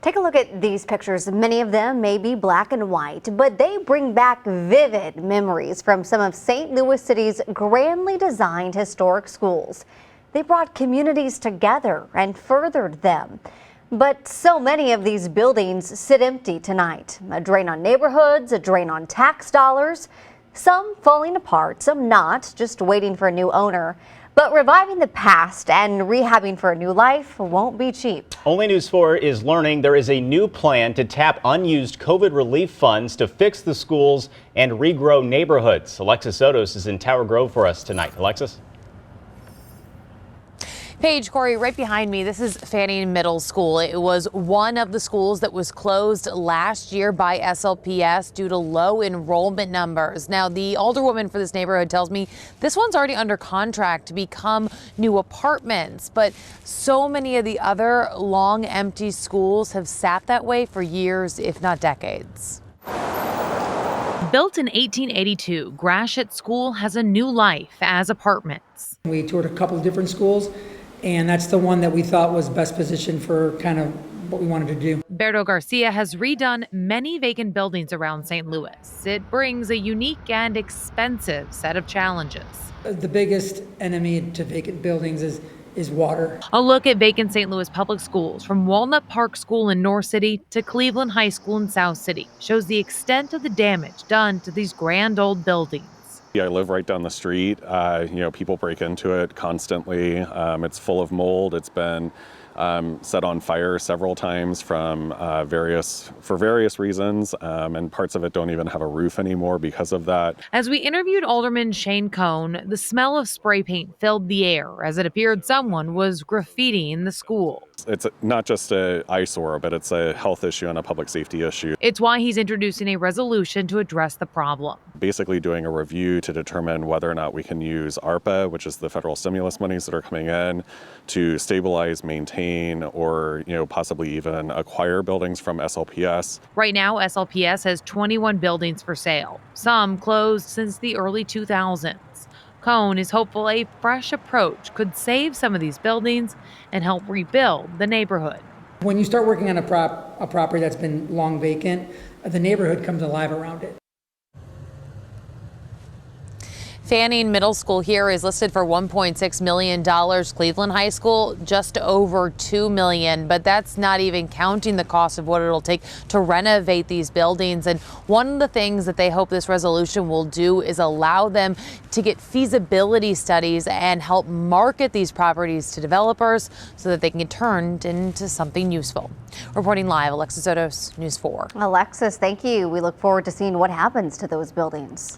Take a look at these pictures. Many of them may be black and white, but they bring back vivid memories from some of St. Louis City's grandly designed historic schools. They brought communities together and furthered them. But so many of these buildings sit empty tonight. A drain on neighborhoods, a drain on tax dollars, some falling apart, some not, just waiting for a new owner. But reviving the past and rehabbing for a new life won't be cheap. Only News 4 is learning there is a new plan to tap unused COVID relief funds to fix the schools and regrow neighborhoods. Alexis Sotos is in Tower Grove for us tonight. Alexis? Paige, Corey, right behind me, this is Fanning Middle School. It was one of the schools that was closed last year by SLPS due to low enrollment numbers. Now, the alderwoman for this neighborhood tells me this one's already under contract to become new apartments, but so many of the other long empty schools have sat that way for years, if not decades. Built in 1882, GARCIA School has a new life as apartments. We toured a couple of different schools, and that's the one that we thought was best positioned for kind of what we wanted to do. BERTO GARCIA has redone many vacant buildings around St. Louis. It brings a unique and expensive set of challenges. The biggest enemy to vacant buildings is water. A look at vacant St. Louis public schools from Walnut Park School in North City to Cleveland High School in South City shows the extent of the damage done to these grand old buildings. I live right down the street. People break into it constantly. It's full of mold. It's been set on fire several times for various reasons, and parts of it don't even have a roof anymore because of that. As we interviewed Alderman COHN, the smell of spray paint filled the air as it appeared someone was graffitiing the school. It's not just an eyesore, but it's a health issue and a public safety issue. It's why he's introducing a resolution to address the problem. Basically doing a review to determine whether or not we can use ARPA, which is the federal stimulus monies that are coming in, to stabilize, maintain, or possibly even acquire buildings from SLPS. Right now, SLPS has 21 buildings for sale, some closed since the early 2000s. COHN is hopeful a fresh approach could save some of these buildings and help rebuild the neighborhood. When you start working on a property that's been long vacant, the neighborhood comes alive around it. Fanning Middle School here is listed for $1.6 million. Cleveland High School, just over $2 million. But that's not even counting the cost of what it'll take to renovate these buildings. And one of the things that they hope this resolution will do is allow them to get feasibility studies and help market these properties to developers so that they can get turned into something useful. Reporting live, Alexis Sotos, News 4. Alexis, thank you. We look forward to seeing what happens to those buildings.